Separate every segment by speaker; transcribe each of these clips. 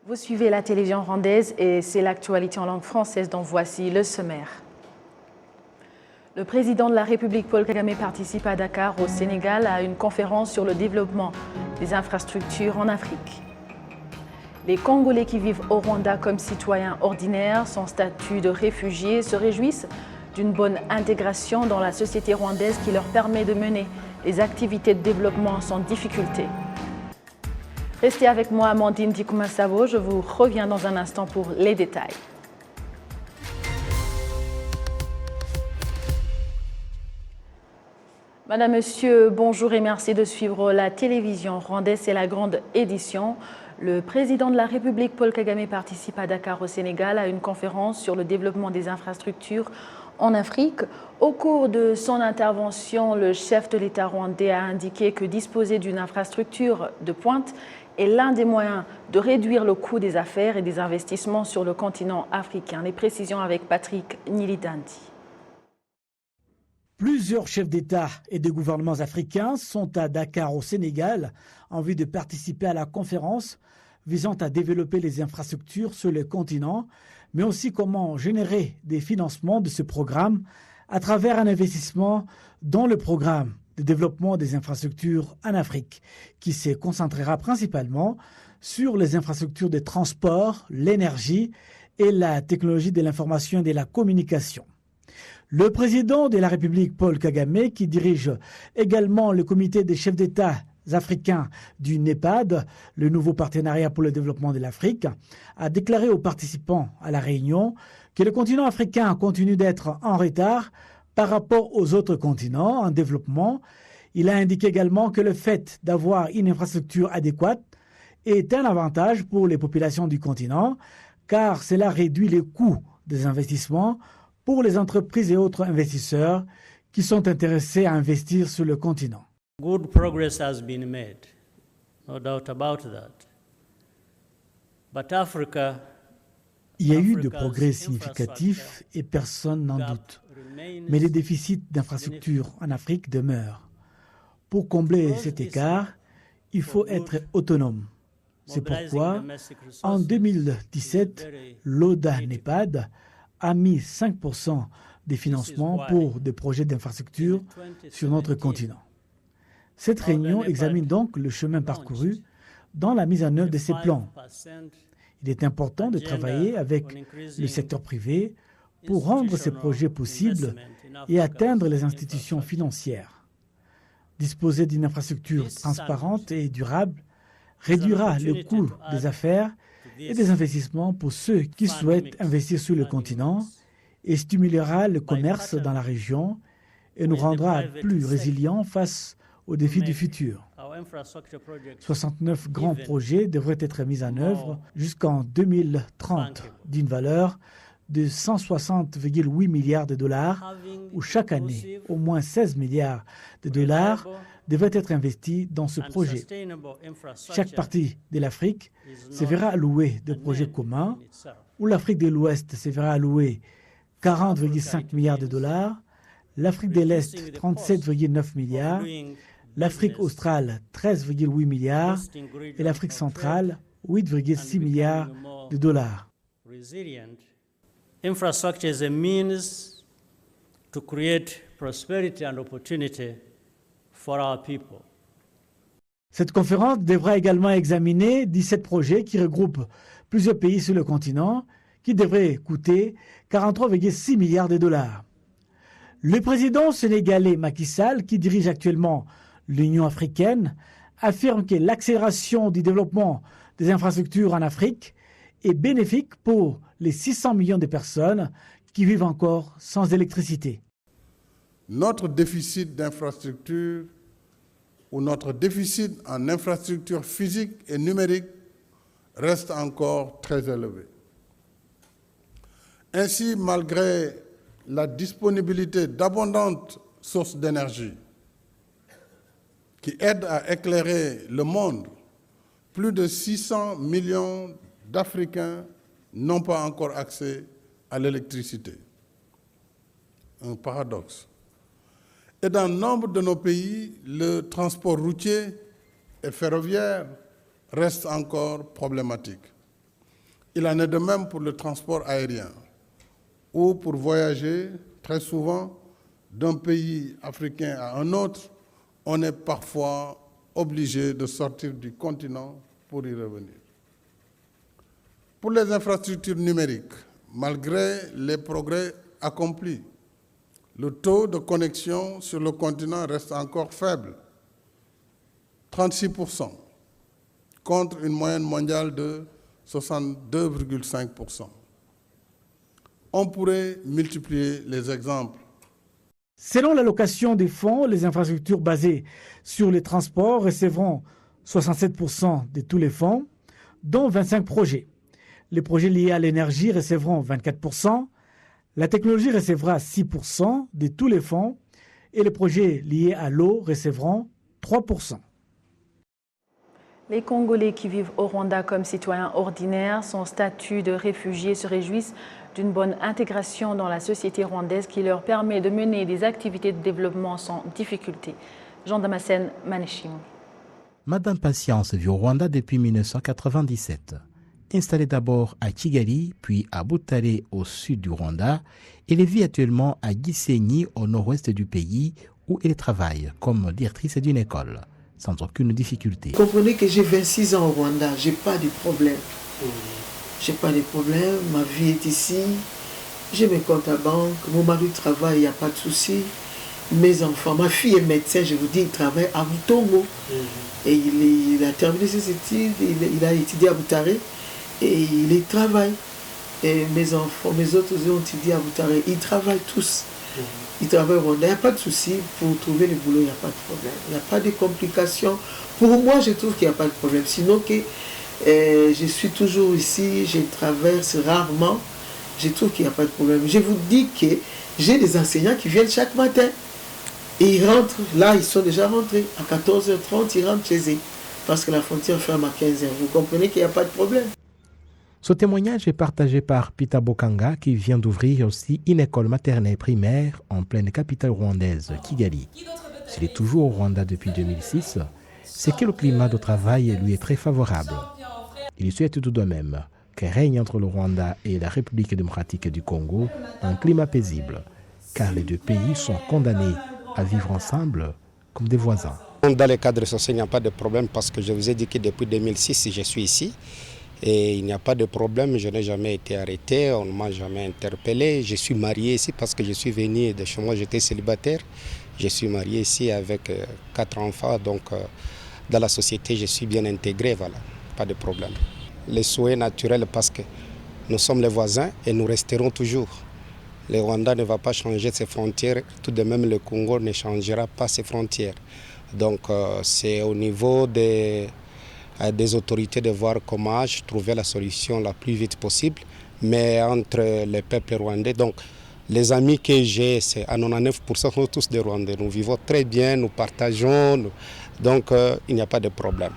Speaker 1: Vous suivez la télévision rwandaise et c'est l'actualité en langue française dont voici le sommaire. Le président de la République, Paul Kagame, participe à Dakar, au Sénégal, à une conférence sur le développement des infrastructures en Afrique. Les Congolais qui vivent au Rwanda comme citoyens ordinaires, sans statut de réfugiés, se réjouissent d'une bonne intégration dans la société rwandaise qui leur permet de mener les activités de développement sans difficulté. Restez avec moi, Amandine Dikouma-Savo. Je vous reviens dans un instant pour les détails. Madame, Monsieur, bonjour et merci de suivre la télévision rwandaise. C'est la grande édition. Le président de la République, Paul Kagame, participe à Dakar, au Sénégal, à une conférence sur le développement des infrastructures en Afrique. Au cours de son intervention, le chef de l'État rwandais a indiqué que disposer d'une infrastructure de pointe est l'un des moyens de réduire le coût des affaires et des investissements sur le continent africain. Les précisions avec Patrick Nilidandi.
Speaker 2: Plusieurs chefs d'État et de gouvernements africains sont à Dakar au Sénégal en vue de participer à la conférence visant à développer les infrastructures sur le continent, mais aussi comment générer des financements de ce programme à travers un investissement dans le programme de développement des infrastructures en Afrique, qui se concentrera principalement sur les infrastructures de transport, l'énergie et la technologie de l'information et de la communication. Le président de la République, Paul Kagame, qui dirige également le comité des chefs d'État africains du NEPAD, le nouveau partenariat pour le développement de l'Afrique, a déclaré aux participants à la réunion que le continent africain continue d'être en retard par rapport aux autres continents en développement. Il a indiqué également que le fait d'avoir une infrastructure adéquate est un avantage pour les populations du continent, car cela réduit les coûts des investissements pour les entreprises et autres investisseurs qui sont intéressés à investir sur le continent.
Speaker 3: Good progress has been made, no doubt about that. But Africa,
Speaker 2: Il y a eu de progrès significatifs et personne n'en doute. Mais les déficits d'infrastructures en Afrique demeurent. Pour combler cet écart, il faut être autonome. C'est pourquoi, en 2017, l'ODA-NEPAD a mis 5% des financements pour des projets d'infrastructures sur notre continent. Cette réunion examine donc le chemin parcouru dans la mise en œuvre de ces plans. Il est important de travailler avec le secteur privé pour rendre ces projets possibles et atteindre les institutions financières. Disposer d'une infrastructure transparente et durable réduira le coût des affaires et des investissements pour ceux qui souhaitent investir sur le continent et stimulera le commerce dans la région et nous rendra plus résilients face aux défis du futur. 69 grands projets devraient être mis en œuvre jusqu'en 2030 d'une valeur de 160,8 milliards de dollars, où chaque année, au moins 16 milliards de dollars devraient être investis dans ce projet. Chaque partie de l'Afrique se verra allouer de projets communs, où l'Afrique de l'Ouest se verra allouer 40,5 milliards de dollars, l'Afrique de l'Est 37,9 milliards, l'Afrique australe 13,8 milliards et l'Afrique centrale 8,6 milliards de dollars.
Speaker 3: Infrastructure is a means to create prosperity and opportunity for our people.
Speaker 2: Cette conférence devra également examiner 17 projets qui regroupent plusieurs pays sur le continent qui devraient coûter 43,6 milliards de dollars. Le président sénégalais Macky Sall, qui dirige actuellement l'Union africaine, affirme que l'accélération du développement des infrastructures en Afrique est bénéfique pour les 600 millions de personnes qui vivent encore sans électricité.
Speaker 4: Notre déficit d'infrastructures ou notre déficit en infrastructures physiques et numériques reste encore très élevé. Ainsi, malgré la disponibilité d'abondantes sources d'énergie qui aident à éclairer le monde, plus de 600 millions d'Africains n'ont pas encore accès à l'électricité. Un paradoxe. Et dans nombre de nos pays, le transport routier et ferroviaire reste encore problématique. Il en est de même pour le transport aérien, où pour voyager, très souvent, d'un pays africain à un autre, on est parfois obligé de sortir du continent pour y revenir. Pour les infrastructures numériques, malgré les progrès accomplis, le taux de connexion sur le continent reste encore faible, 36%, contre une moyenne mondiale de 62,5%. On pourrait multiplier les exemples.
Speaker 2: Selon l'allocation des fonds, les infrastructures basées sur les transports recevront 67% de tous les fonds, dont 25 projets. Les projets liés à l'énergie recevront 24%, la technologie recevra 6% de tous les fonds et les projets liés à l'eau recevront 3%.
Speaker 1: Les Congolais qui vivent au Rwanda comme citoyens ordinaires, sans statut de réfugiés, se réjouissent d'une bonne intégration dans la société rwandaise qui leur permet de mener des activités de développement sans difficulté. Jean Damascène, Maneshim.
Speaker 5: Madame Patience vit au Rwanda depuis 1997. Installée d'abord à Kigali, puis à Butare au sud du Rwanda, elle vit actuellement à Gisenyi au nord-ouest du pays où elle travaille comme directrice d'une école, sans aucune difficulté.
Speaker 6: Comprenez que j'ai 26 ans au Rwanda, j'ai pas de problème. J'ai pas de problème, ma vie est ici, j'ai mes comptes à banque, mon mari travaille, il n'y a pas de souci. Mes enfants, ma fille est médecin, je vous dis, il travaille à Butongo. Et il a terminé ses études, il a étudié à Butare et il travaille. Et mes enfants, mes autres ont étudié à Butare, ils travaillent tous. Ils travaillent au Rwanda, il n'y a pas de souci pour trouver le boulot, il n'y a pas de problème. Il n'y a pas de complications. Pour moi, je trouve qu'il n'y a pas de problème. Sinon, que je suis toujours ici, je traverse rarement, je trouve qu'il n'y a pas de problème. Je vous dis que j'ai des enseignants qui viennent chaque matin. Et ils rentrent, là ils sont déjà rentrés, à 14h30 ils rentrent chez eux, parce que la frontière ferme à 15h. Vous comprenez qu'il n'y a pas de problème.
Speaker 5: Ce témoignage est partagé par Pita Bokanga qui vient d'ouvrir aussi une école maternelle primaire en pleine capitale rwandaise, Kigali. S'il est toujours au Rwanda depuis 2006, c'est que le climat de travail lui est très favorable. Il souhaite tout de même que règne entre le Rwanda et la République démocratique du Congo un climat paisible, car les deux pays sont condamnés à vivre ensemble comme des voisins.
Speaker 7: Dans le cadre social, il n'y a pas de problème parce que je vous ai dit que depuis 2006, je suis ici et il n'y a pas de problème. Je n'ai jamais été arrêté, on ne m'a jamais interpellé. Je suis marié ici parce que je suis venu de chez moi, j'étais célibataire. Je suis marié ici avec 4 enfants, donc dans la société, je suis bien intégré, voilà, pas de problème. Les souhaits naturels parce que nous sommes les voisins et nous resterons toujours. Le Rwanda ne va pas changer ses frontières, tout de même le Congo ne changera pas ses frontières. Donc c'est au niveau des autorités de voir comment trouver la solution la plus vite possible. Mais entre les peuples rwandais, donc les amis que j'ai, c'est à 99% sont tous des Rwandais. Nous vivons très bien, nous partageons, donc il n'y a pas de problème.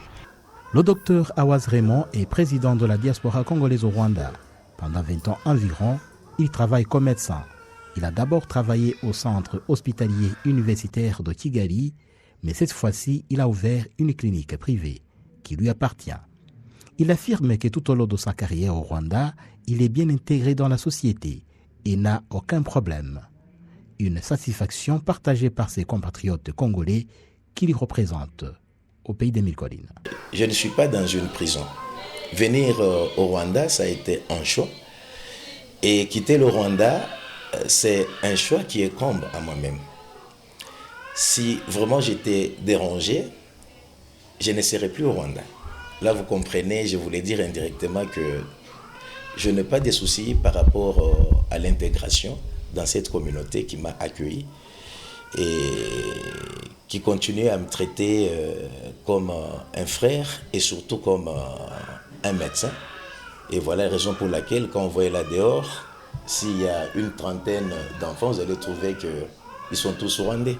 Speaker 5: Le docteur Awaz Raymond est président de la diaspora congolaise au Rwanda. Pendant 20 ans environ, il travaille comme médecin. Il a d'abord travaillé au centre hospitalier universitaire de Kigali, mais cette fois-ci, il a ouvert une clinique privée qui lui appartient. Il affirme que tout au long de sa carrière au Rwanda, il est bien intégré dans la société et n'a aucun problème. Une satisfaction partagée par ses compatriotes congolais qui l'y représentent au pays des Mille Collines.
Speaker 8: Je ne suis pas dans une prison. Venir au Rwanda, ça a été un choix. Et quitter le Rwanda, c'est un choix qui incombe à moi-même. Si vraiment j'étais dérangé, je ne serais plus au Rwanda. Là, vous comprenez, je voulais dire indirectement que je n'ai pas de soucis par rapport à l'intégration dans cette communauté qui m'a accueilli et qui continue à me traiter comme un frère et surtout comme un médecin. Et voilà la raison pour laquelle, quand on voit là dehors, s'il y a une trentaine d'enfants, vous allez trouver qu'ils sont tous rwandais.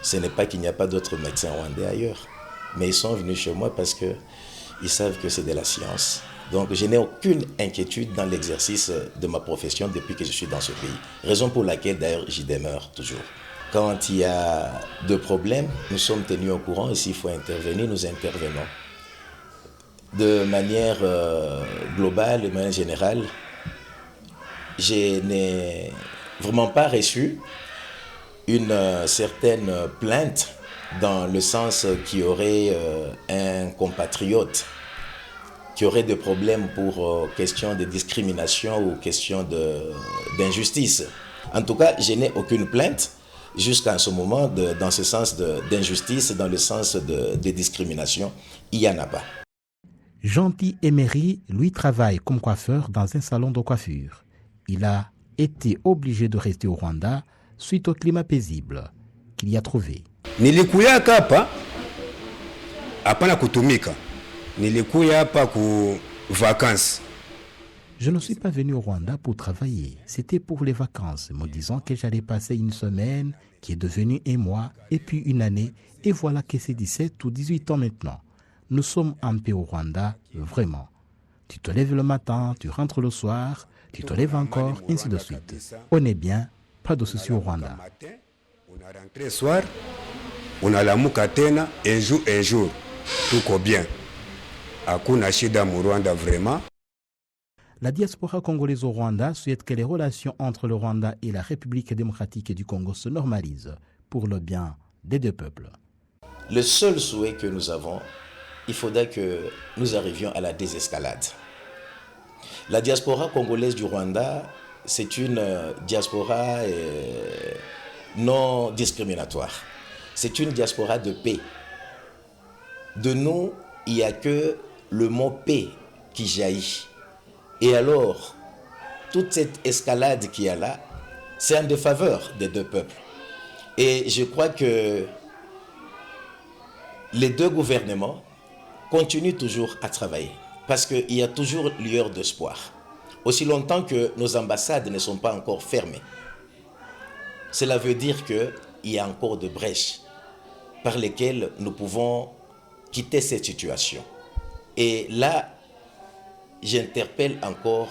Speaker 8: Ce n'est pas qu'il n'y a pas d'autres médecins rwandais ailleurs, mais ils sont venus chez moi parce qu'ils savent que c'est de la science. Donc je n'ai aucune inquiétude dans l'exercice de ma profession depuis que je suis dans ce pays. Raison pour laquelle d'ailleurs j'y demeure toujours. Quand il y a de problèmes, nous sommes tenus au courant et s'il faut intervenir, nous intervenons. De manière globale, de manière générale, je n'ai vraiment pas reçu une certaine plainte dans le sens qu'il y aurait un compatriote qui aurait des problèmes pour question de discrimination ou question d'injustice. En tout cas, je n'ai aucune plainte jusqu'à ce moment dans ce sens d'injustice, dans le sens de discrimination. Il n'y en a pas.
Speaker 5: Gentil Emery, lui, travaille comme coiffeur dans un salon de coiffure. Il a été obligé de rester au Rwanda suite au climat paisible qu'il y a trouvé.
Speaker 9: Nilikuya hapa hapana kutumika. Nilikuya hapa ku vacances.
Speaker 5: Je ne suis pas venu au Rwanda pour travailler. C'était pour les vacances, me disant que j'allais passer une semaine, qui est devenue un mois, et puis une année. Et voilà que c'est 17 ou 18 ans maintenant. Nous sommes en paix au Rwanda, vraiment. Tu te lèves le matin, tu rentres le soir, tu te lèves encore, ainsi de suite. On est bien, pas de soucis au Rwanda.
Speaker 9: On a rentré le soir, on a la mukatena, un jour, tout bien. Hakuna shida mu Rwanda vraiment.
Speaker 5: La diaspora congolaise au Rwanda souhaite que les relations entre le Rwanda et la République démocratique du Congo se normalisent pour le bien des deux peuples.
Speaker 8: Le seul souhait que nous avons, il faudrait que nous arrivions à la désescalade. La diaspora congolaise du Rwanda, c'est une diaspora non discriminatoire. C'est une diaspora de paix. De nous, il n'y a que le mot paix qui jaillit. Et alors, toute cette escalade qu'il y a là, c'est en défaveur des deux peuples. Et je crois que les deux gouvernements continuent toujours à travailler parce qu'il y a toujours lueur d'espoir. Aussi longtemps que nos ambassades ne sont pas encore fermées, cela veut dire qu'il y a encore de brèches par lesquelles nous pouvons quitter cette situation. Et là, j'interpelle encore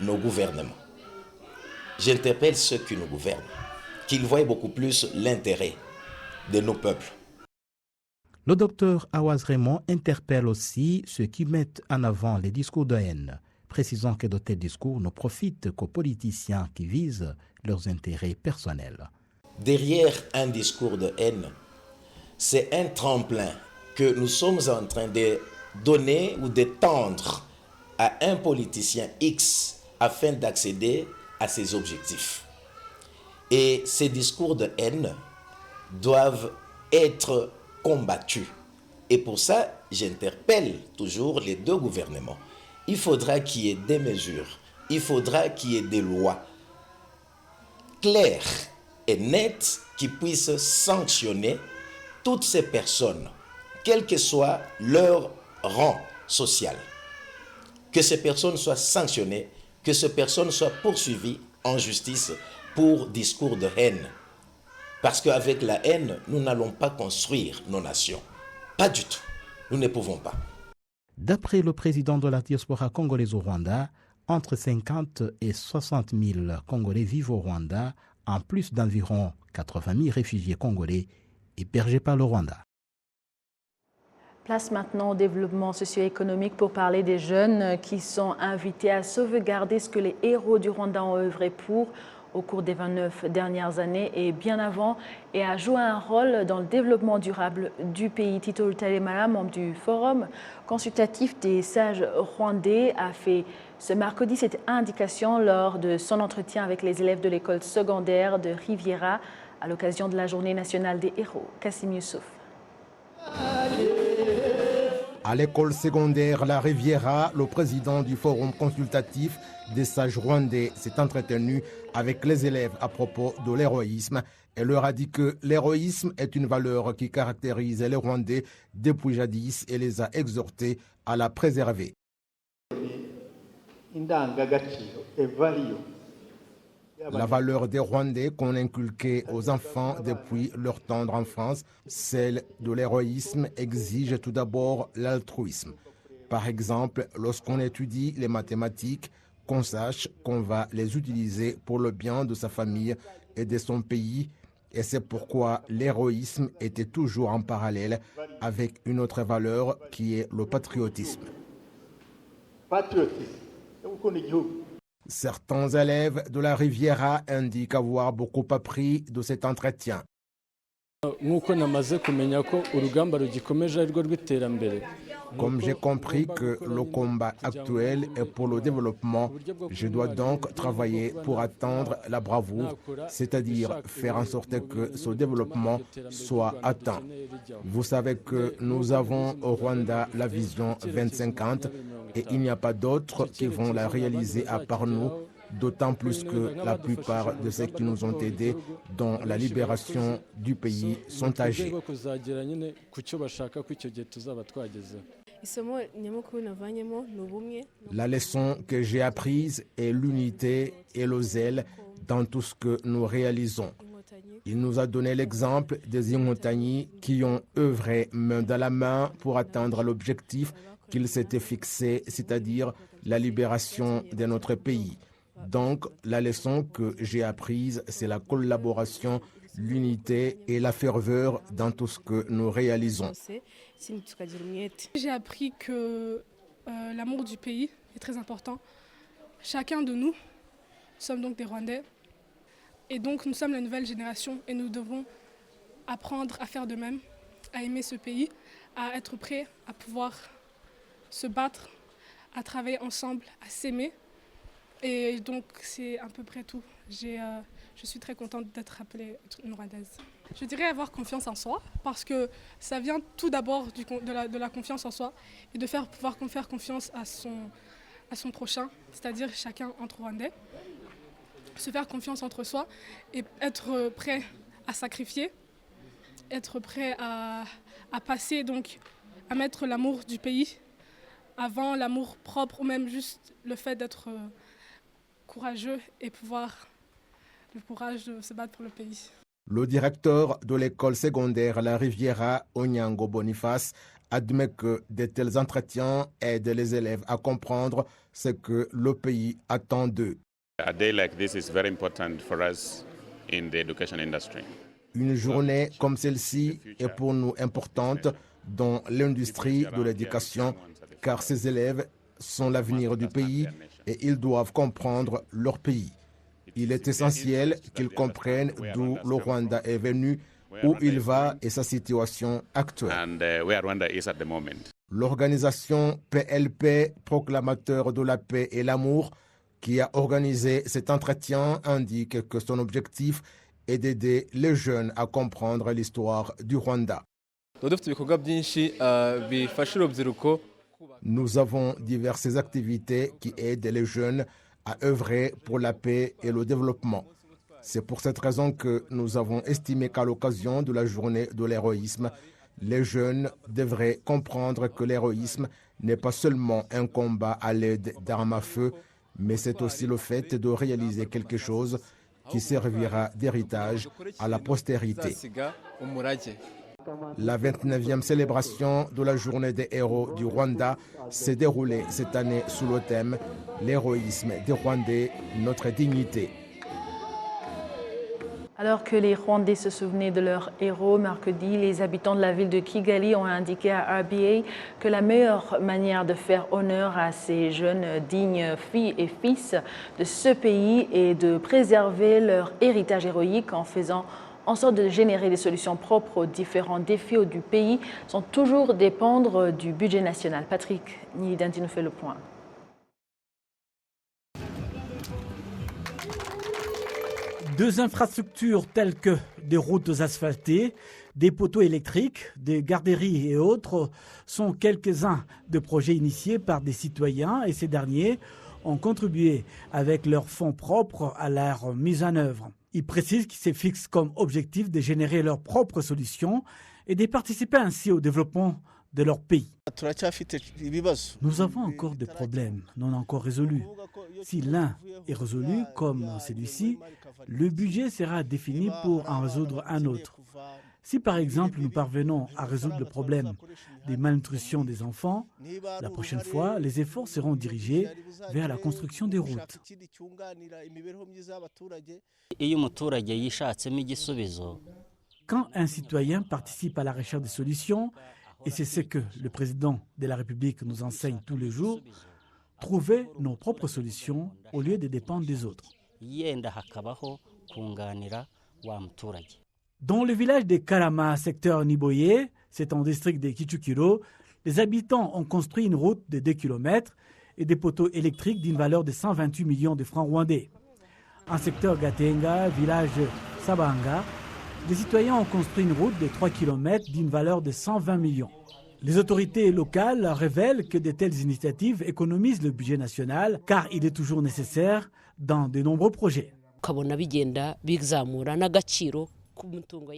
Speaker 8: nos gouvernements. J'interpelle ceux qui nous gouvernent, qu'ils voient beaucoup plus l'intérêt de nos peuples.
Speaker 5: Le docteur Awaz Raymond interpelle aussi ceux qui mettent en avant les discours de haine, précisant que de tels discours ne profitent qu'aux politiciens qui visent leurs intérêts personnels.
Speaker 8: Derrière un discours de haine, c'est un tremplin que nous sommes en train de donner ou de tendre à un politicien X afin d'accéder à ses objectifs. Et ces discours de haine doivent être combattus. Et pour ça, j'interpelle toujours les deux gouvernements. Il faudra qu'il y ait des mesures, il faudra qu'il y ait des lois claires et nettes qui puissent sanctionner toutes ces personnes, quel que soit leur rang social. Que ces personnes soient sanctionnées, que ces personnes soient poursuivies en justice pour discours de haine. Parce qu'avec la haine, nous n'allons pas construire nos nations. Pas du tout. Nous ne pouvons pas.
Speaker 5: D'après le président de la diaspora congolaise au Rwanda, entre 50 et 60 000 Congolais vivent au Rwanda, en plus d'environ 80 000 réfugiés congolais hébergés par le Rwanda.
Speaker 1: Place maintenant au développement socio-économique pour parler des jeunes qui sont invités à sauvegarder ce que les héros du Rwanda ont œuvré pour au cours des 29 dernières années et bien avant, et à jouer un rôle dans le développement durable du pays. Tito Rutaremara, membre du Forum consultatif des sages rwandais, a fait ce mercredi cette indication lors de son entretien avec les élèves de l'école secondaire de Riviera à l'occasion de la Journée nationale des héros. Kassim Youssouf.
Speaker 10: À l'école secondaire La Riviera, le président du Forum consultatif des sages rwandais s'est entretenu avec les élèves à propos de l'héroïsme et leur a dit que l'héroïsme est une valeur qui caractérise les Rwandais depuis jadis et les a exhortés à la préserver. La valeur des Rwandais qu'on inculquait aux enfants depuis leur tendre enfance, celle de l'héroïsme, exige tout d'abord l'altruisme. Par exemple, lorsqu'on étudie les mathématiques, qu'on sache qu'on va les utiliser pour le bien de sa famille et de son pays. Et c'est pourquoi l'héroïsme était toujours en parallèle avec une autre valeur qui est le patriotisme. Certains élèves de la Riviera indiquent avoir beaucoup appris de cet entretien. Comme j'ai compris que le combat actuel est pour le développement, je dois donc travailler pour atteindre la bravoure, c'est-à-dire faire en sorte que ce développement soit atteint. Vous savez que nous avons au Rwanda la vision 2050 et il n'y a pas d'autres qui vont la réaliser à part nous. D'autant plus que la plupart de ceux qui nous ont aidés dans la libération du pays sont âgés. La leçon que j'ai apprise est l'unité et le zèle dans tout ce que nous réalisons. Il nous a donné l'exemple des Inkotanyi qui ont œuvré main dans la main pour atteindre l'objectif qu'ils s'étaient fixé, c'est-à-dire la libération de notre pays. Donc, la leçon que j'ai apprise, c'est la collaboration, l'unité et la ferveur dans tout ce que nous réalisons.
Speaker 11: J'ai appris que l'amour du pays est très important. Chacun de nous sommes donc des Rwandais. Et donc, nous sommes la nouvelle génération et nous devons apprendre à faire de même, à aimer ce pays, à être prêts à pouvoir se battre, à travailler ensemble, à s'aimer. Et donc, c'est à peu près tout. Je suis très contente d'être appelée une Rwandaise. Je dirais avoir confiance en soi, parce que ça vient tout d'abord de la confiance en soi et de pouvoir faire confiance à son prochain, c'est-à-dire chacun entre Rwandais. Se faire confiance entre soi et être prêt à sacrifier, être prêt à passer, donc à mettre l'amour du pays avant l'amour propre ou même juste le fait d'être courageux et le courage de se battre pour le pays.
Speaker 10: Le directeur de l'école secondaire La Riviera, Onyango Boniface, admet que de tels entretiens aident les élèves à comprendre ce que le pays attend d'eux. Une journée comme celle-ci est pour nous importante dans l'industrie de l'éducation, car ces élèves sont l'avenir du pays et ils doivent comprendre leur pays. Il est essentiel qu'ils comprennent d'où le Rwanda est venu, où il va et sa situation actuelle. L'organisation PLP, proclamateur de la paix et l'amour, qui a organisé cet entretien, indique que son objectif est d'aider les jeunes à comprendre l'histoire du Rwanda. Nous avons diverses activités qui aident les jeunes à œuvrer pour la paix et le développement. C'est pour cette raison que nous avons estimé qu'à l'occasion de la journée de l'héroïsme, les jeunes devraient comprendre que l'héroïsme n'est pas seulement un combat à l'aide d'armes à feu, mais c'est aussi le fait de réaliser quelque chose qui servira d'héritage à la postérité. La 29e célébration de la journée des héros du Rwanda s'est déroulée cette année sous le thème « L'héroïsme des Rwandais, notre dignité ».
Speaker 1: Alors que les Rwandais se souvenaient de leurs héros, mercredi, les habitants de la ville de Kigali ont indiqué à RBA que la meilleure manière de faire honneur à ces jeunes dignes filles et fils de ce pays est de préserver leur héritage héroïque en faisant en sorte de générer des solutions propres aux différents défis du pays, sans toujours dépendre du budget national. Patrick Nidinti nous fait le point.
Speaker 2: Deux infrastructures telles que des routes asphaltées, des poteaux électriques, des garderies et autres sont quelques-uns de projets initiés par des citoyens et ces derniers ont contribué avec leurs fonds propres à leur mise en œuvre. Ils précisent qu'ils se fixent comme objectif de générer leurs propres solutions et de participer ainsi au développement de leur pays. Nous avons encore des problèmes non encore résolus. Si l'un est résolu, comme celui-ci, le budget sera défini pour en résoudre un autre. Si par exemple nous parvenons à résoudre le problème des malnutrition des enfants, la prochaine fois, les efforts seront dirigés vers la construction des routes. Quand un citoyen participe à la recherche des solutions, et c'est ce que le président de la République nous enseigne tous les jours, trouver nos propres solutions au lieu de dépendre des autres. Dans le village de Karama, secteur Niboye, c'est en district de Kichukiro, les habitants ont construit une route de 2 km et des poteaux électriques d'une valeur de 128 millions de francs rwandais. En secteur Gatenga, village Sabanga, les citoyens ont construit une route de 3 km d'une valeur de 120 millions. Les autorités locales révèlent que de telles initiatives économisent le budget national car il est toujours nécessaire dans de nombreux projets.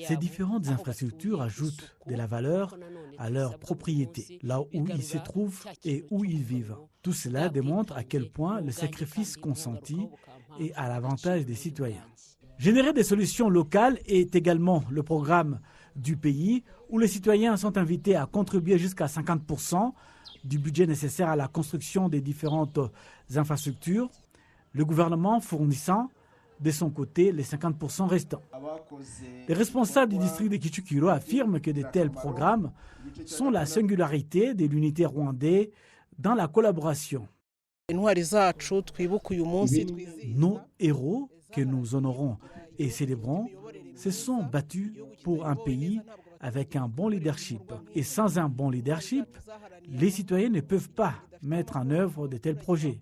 Speaker 2: Ces différentes infrastructures ajoutent de la valeur à leur propriété, là où ils se trouvent et où ils vivent. Tout cela démontre à quel point le sacrifice consenti est à l'avantage des citoyens. Générer des solutions locales est également le programme du pays où les citoyens sont invités à contribuer jusqu'à 50% du budget nécessaire à la construction des différentes infrastructures, le gouvernement fournissant de son côté les 50% restants. Les responsables du district de Kichukiro affirment que de tels programmes sont la singularité de l'unité rwandaise dans la collaboration. Nos héros que nous honorons et célébrons se sont battus pour un pays avec un bon leadership. Et sans un bon leadership, les citoyens ne peuvent pas mettre en œuvre de tels projets.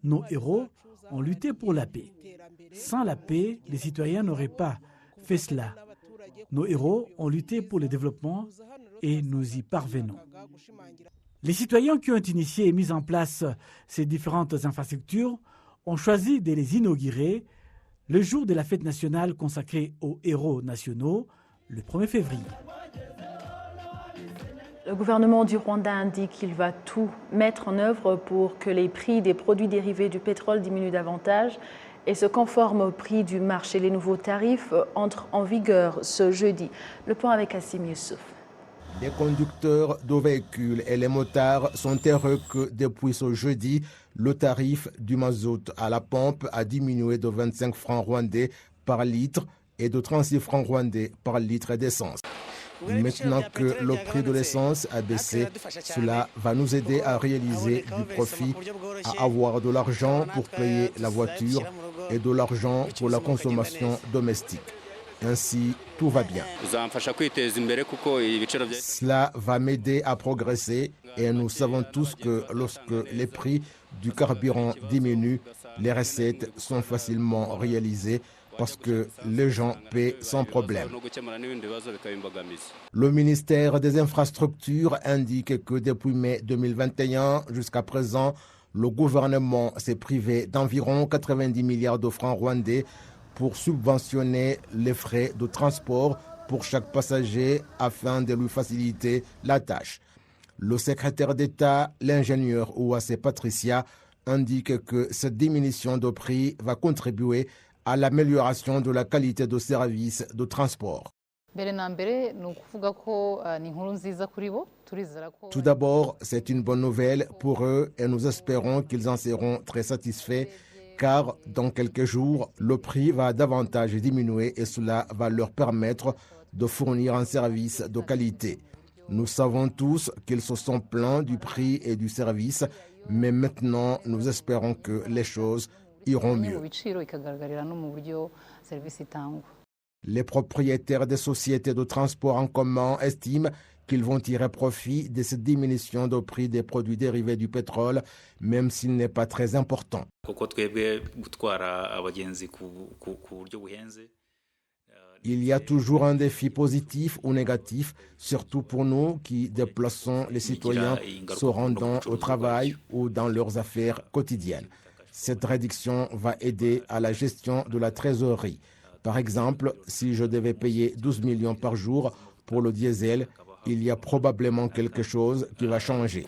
Speaker 2: Nos héros ont lutté pour la paix. Sans la paix, les citoyens n'auraient pas fait cela. Nos héros ont lutté pour le développement et nous y parvenons. Les citoyens qui ont initié et mis en place ces différentes infrastructures ont choisi de les inaugurer le jour de la fête nationale consacrée aux héros nationaux, le 1er février.
Speaker 1: Le gouvernement du Rwanda indique qu'il va tout mettre en œuvre pour que les prix des produits dérivés du pétrole diminuent davantage et se conforment au prix du marché. Les nouveaux tarifs entrent en vigueur ce jeudi. Le point avec Assim Youssouf.
Speaker 10: Les conducteurs de véhicules et les motards sont heureux que depuis ce jeudi, le tarif du mazout à la pompe a diminué de 25 francs rwandais par litre et de 36 francs rwandais par litre d'essence. Maintenant que le prix de l'essence a baissé, cela va nous aider à réaliser du profit, à avoir de l'argent pour payer la voiture et de l'argent pour la consommation domestique. Ainsi, tout va bien. Cela va m'aider à progresser et nous savons tous que lorsque les prix du carburant diminuent, les recettes sont facilement réalisées parce que les gens paient sans problème. Le ministère des Infrastructures indique que depuis mai 2021 jusqu'à présent, le gouvernement s'est privé d'environ 90 milliards de francs rwandais pour subventionner les frais de transport pour chaque passager afin de lui faciliter la tâche. Le secrétaire d'État, l'ingénieur Ouassé Patricia, indique que cette diminution de prix va contribuer à l'amélioration de la qualité de service de transport. Tout d'abord, c'est une bonne nouvelle pour eux et nous espérons qu'ils en seront très satisfaits car dans quelques jours, le prix va davantage diminuer et cela va leur permettre de fournir un service de qualité. Nous savons tous qu'ils se sont plaints du prix et du service, mais maintenant nous espérons que les choses iront mieux. Les propriétaires des sociétés de transport en commun estiment qu'ils vont tirer profit de cette diminution de prix des produits dérivés du pétrole, même s'il n'est pas très important. Il y a toujours un défi positif ou négatif, surtout pour nous qui déplaçons les citoyens se rendant au travail ou dans leurs affaires quotidiennes. Cette réduction va aider à la gestion de la trésorerie. Par exemple, si je devais payer 12 millions par jour pour le diesel, il y a probablement quelque chose qui va changer.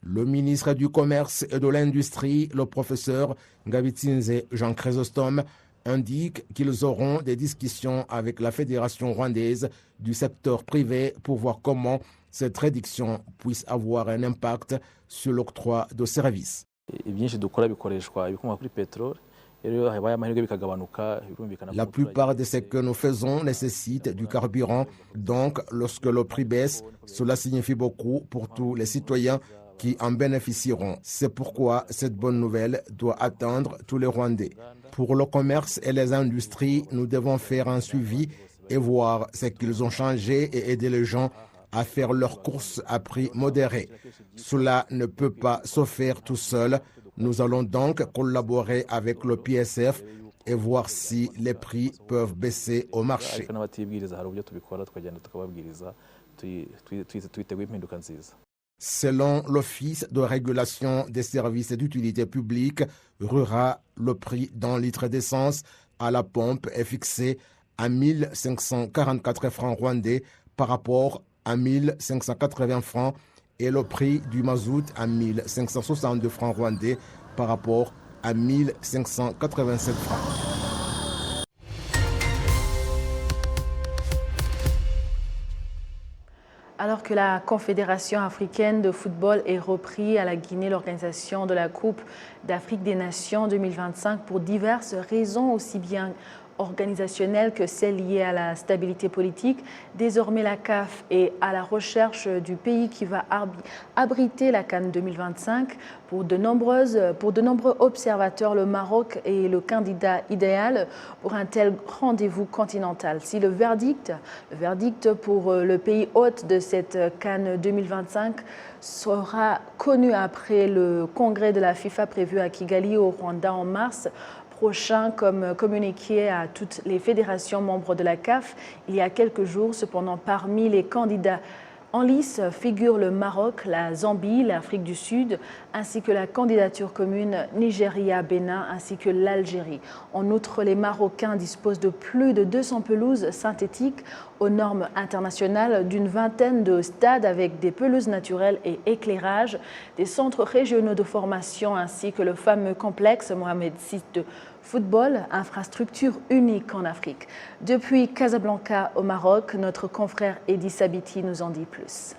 Speaker 10: Le ministre du Commerce et de l'Industrie, le professeur Ngabitsinze Jean Chrysostome, indique qu'ils auront des discussions avec la Fédération rwandaise du secteur privé pour voir comment cette réduction puisse avoir un impact sur l'octroi de services. La plupart de ce que nous faisons nécessite du carburant, donc lorsque le prix baisse, cela signifie beaucoup pour tous les citoyens qui en bénéficieront. C'est pourquoi cette bonne nouvelle doit atteindre tous les Rwandais. Pour le commerce et les industries, nous devons faire un suivi et voir ce qu'ils ont changé et aider les gens à faire leurs courses à prix modéré. Cela ne peut pas se faire tout seul. Nous allons donc collaborer avec le PSF et voir si les prix peuvent baisser au marché. Selon l'Office de régulation des services d'utilité publique, RURA, le prix d'un litre d'essence à la pompe est fixé à 1 544 francs rwandais par rapport à 1 580 francs et le prix du mazout à 1 562 francs rwandais par rapport à 1 587 francs.
Speaker 1: Alors que la Confédération africaine de football est repris à la Guinée l'organisation de la Coupe d'Afrique des Nations 2025 pour diverses raisons aussi bien organisationnelles que celles liées à la stabilité politique. Désormais, la CAF est à la recherche du pays qui va abriter la CAN 2025. Pour de nombreux observateurs, le Maroc est le candidat idéal pour un tel rendez-vous continental. Si le verdict pour le pays hôte de cette CAN 2025 sera connu après le congrès de la FIFA prévu à Kigali au Rwanda en mars prochain, comme communiqué à toutes les fédérations membres de la CAF il y a quelques jours. Cependant, parmi les candidats en lice figurent le Maroc, la Zambie, l'Afrique du Sud, ainsi que la candidature commune Nigeria-Bénin, ainsi que l'Algérie. En outre, les Marocains disposent de plus de 200 pelouses synthétiques aux normes internationales, d'une vingtaine de stades avec des pelouses naturelles et éclairage, des centres régionaux de formation, ainsi que le fameux complexe Mohamed VI de football, infrastructure unique en Afrique. Depuis Casablanca au Maroc, notre confrère Edi Sabiti nous en dit plus.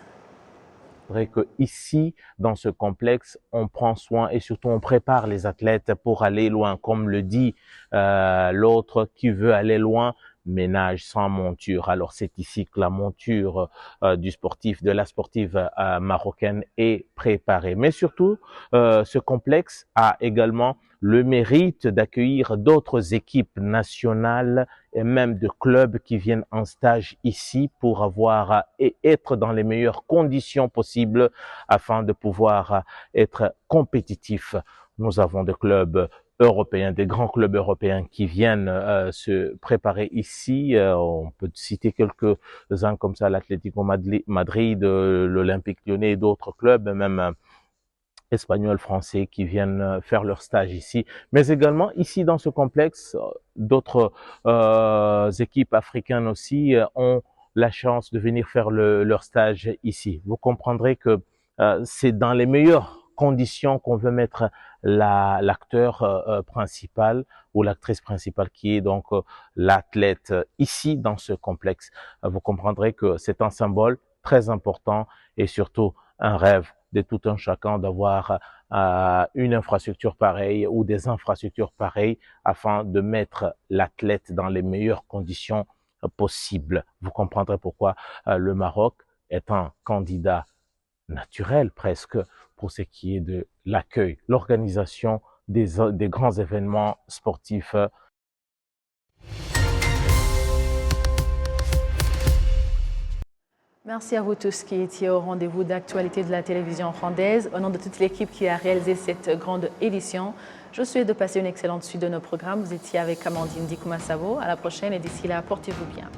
Speaker 12: C'est vrai qu'ici, dans ce complexe, on prend soin et surtout on prépare les athlètes pour aller loin. Comme le dit l'autre, qui veut aller loin ménage sans monture. Alors c'est ici que la monture du sportif, de la sportive marocaine est préparée. Mais surtout, ce complexe a également le mérite d'accueillir d'autres équipes nationales et même de clubs qui viennent en stage ici pour avoir et être dans les meilleures conditions possibles afin de pouvoir être compétitifs. Nous avons des clubs européens, des grands clubs européens qui viennent se préparer ici. On peut citer quelques-uns comme ça, l'Atlético Madrid, l'Olympique Lyonnais et d'autres clubs, même espagnols, français qui viennent faire leur stage ici. Mais également ici dans ce complexe, d'autres équipes africaines aussi ont la chance de venir faire leur stage ici. Vous comprendrez que c'est dans les meilleures conditions qu'on veut mettre l'acteur principal ou l'actrice principale qui est donc l'athlète ici dans ce complexe. Vous comprendrez que c'est un symbole très important et surtout un rêve de tout un chacun d'avoir une infrastructure pareille ou des infrastructures pareilles afin de mettre l'athlète dans les meilleures conditions possibles. Vous comprendrez pourquoi le Maroc est un candidat naturel presque pour ce qui est de l'accueil, l'organisation des grands événements sportifs.
Speaker 1: Merci à vous tous qui étiez au rendez-vous d'actualité de la télévision rwandaise. Au nom de toute l'équipe qui a réalisé cette grande édition, je vous souhaite de passer une excellente suite de nos programmes. Vous étiez avec Amandine Dikoumassavo. À la prochaine et d'ici là, portez-vous bien.